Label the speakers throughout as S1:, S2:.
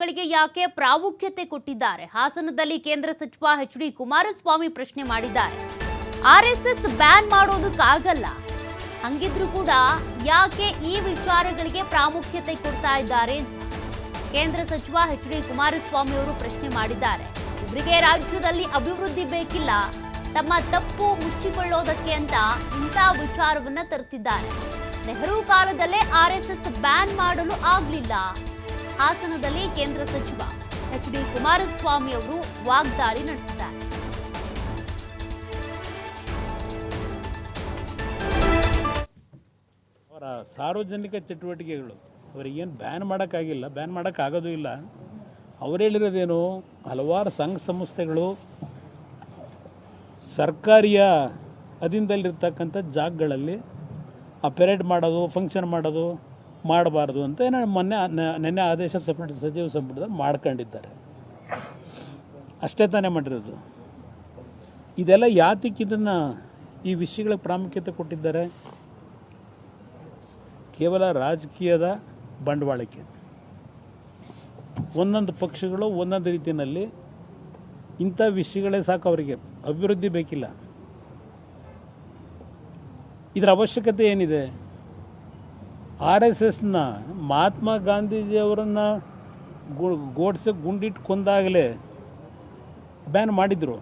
S1: ಗಳಿಗೆ ಯಾಕೆ ಪ್ರಾಮುಖ್ಯತೆ ಕೊಟ್ಟಿದ್ದಾರೆ? ಹಾಸನದಲ್ಲಿ ಕೇಂದ್ರ ಸಚಿವ ಎಚ್.ಡಿ. ಕುಮಾರಸ್ವಾಮಿ ಪ್ರಶ್ನೆ ಮಾಡಿದ್ದಾರೆ. ಆರ್ಎಸ್ಎಸ್ ಬ್ಯಾನ್ ಮಾಡೋದಕ್ಕಾಗಲ್ಲ, ಹಂಗಿದ್ರು ಕೂಡ ಯಾಕೆ ಈ ವಿಚಾರಗಳಿಗೆ ಪ್ರಾಮುಖ್ಯತೆ ಕೊಡ್ತಾ ಇದ್ದಾರೆ? ಕೇಂದ್ರ ಸಚಿವ ಎಚ್.ಡಿ. ಕುಮಾರಸ್ವಾಮಿ ಅವರು ಪ್ರಶ್ನೆ ಮಾಡಿದ್ದಾರೆ. ಇವರಿಗೆ ರಾಜ್ಯದಲ್ಲಿ ಅಭಿವೃದ್ಧಿ ಬೇಕಿಲ್ಲ, ತಮ್ಮ ತಪ್ಪು ಮುಚ್ಚಿಕೊಳ್ಳೋದಕ್ಕೆ ಅಂತ ಇಂಥ ವಿಚಾರವನ್ನ ತರ್ತಿದ್ದಾರೆ. ನೆಹರು ಕಾಲದಲ್ಲೇ ಆರ್ಎಸ್ಎಸ್ ಬ್ಯಾನ್ ಮಾಡಲು ಆಗ್ಲಿಲ್ಲ. ಹಾಸನದಲ್ಲಿ ಕೇಂದ್ರ ಸಚಿವ ಎಚ್.ಡಿ. ಕುಮಾರಸ್ವಾಮಿ ಅವರು ವಾಗ್ದಾಳಿ ನಡೆಸಿದ್ದಾರೆ.
S2: ಅವರ ಸಾರ್ವಜನಿಕ ಚಟುವಟಿಕೆಗಳು ಅವರಿಗೇನು ಬ್ಯಾನ್ ಮಾಡೋಕ್ಕಾಗಿಲ್ಲ, ಬ್ಯಾನ್ ಮಾಡೋಕ್ಕಾಗೋದು ಇಲ್ಲ. ಅವ್ರು ಹೇಳಿರೋದೇನು, ಹಲವಾರು ಸಂಘ ಸಂಸ್ಥೆಗಳು ಸರ್ಕಾರಿಯ ಅಧೀನದಲ್ಲಿರ್ತಕ್ಕಂಥ ಜಾಗಗಳಲ್ಲಿ ಆ ಪೆರೇಡ್ ಮಾಡೋದು, ಫಂಕ್ಷನ್ ಮಾಡೋದು ಮಾಡಬಾರ್ದು ಅಂತ ನಿನ್ನೆ ಆದೇಶ ಸಚಿವ ಸಂಪುಟದಲ್ಲಿ ಮಾಡ್ಕೊಂಡಿದ್ದಾರೆ. ಅಷ್ಟೇ ತಾನೇ ಮಾಡಿರೋದು. ಇದೆಲ್ಲ ಯಾತಕ್ಕೆ ಇದನ್ನು ಈ ವಿಷಯಗಳಿಗೆ ಪ್ರಾಮುಖ್ಯತೆ ಕೊಟ್ಟಿದ್ದಾರೆ? ಕೇವಲ ರಾಜಕೀಯದ ಬಂಡವಾಳಕ್ಕೆ ಒಂದೊಂದು ಪಕ್ಷಗಳು ಒಂದೊಂದು ರೀತಿಯಲ್ಲಿ ಇಂಥ ವಿಷಯಗಳೇ ಸಾಕು, ಅವರಿಗೆ ಅಭಿವೃದ್ಧಿ ಬೇಕಿಲ್ಲ. ಇದರ ಅವಶ್ಯಕತೆ ಏನಿದೆ? RSSನ ಮಹಾತ್ಮ ಗಾಂಧೀಜಿಯವರನ್ನು ಗೋಡ್ಸೆ ಗುಂಡಿಟ್ಟು ಕೊಂದಾಗಲೇ ಬ್ಯಾನ್ ಮಾಡಿದರು.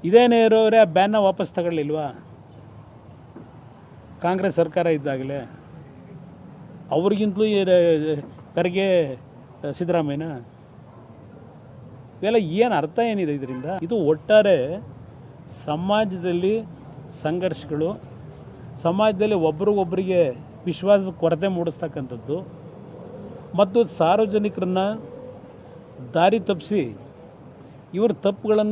S2: ಇದೇ ನೆಹರು ಅವರೇ ಆ ಬ್ಯಾನ್ನ ವಾಪಸ್ ತಗೊಳ್ಳಿಲ್ವಾ? ಕಾಂಗ್ರೆಸ್ ಸರ್ಕಾರ ಇದ್ದಾಗಲೇ ಅವ್ರಿಗಿಂತಲೂ ಖರ್ಗೆ, ಸಿದ್ದರಾಮಯ್ಯನ ಇವೆಲ್ಲ ಏನು ಅರ್ಥ ಏನಿದೆ ಇದರಿಂದ? ಇದು ಒಟ್ಟಾರೆ ಸಮಾಜದಲ್ಲಿ ಸಂಘರ್ಷಗಳು, ಸಮಾಜದಲ್ಲಿ ಒಬ್ರಿಗೊಬ್ಬರಿಗೆ ವಿಶ್ವಾಸದ ಕೊರತೆ ಮೂಡಿಸ್ತಕ್ಕಂಥದ್ದು ಮತ್ತು ಸಾರ್ವಜನಿಕರನ್ನ ದಾರಿ ತಪ್ಪಿಸಿ ಇವ್ರ ತಪ್ಪುಗಳನ್ನು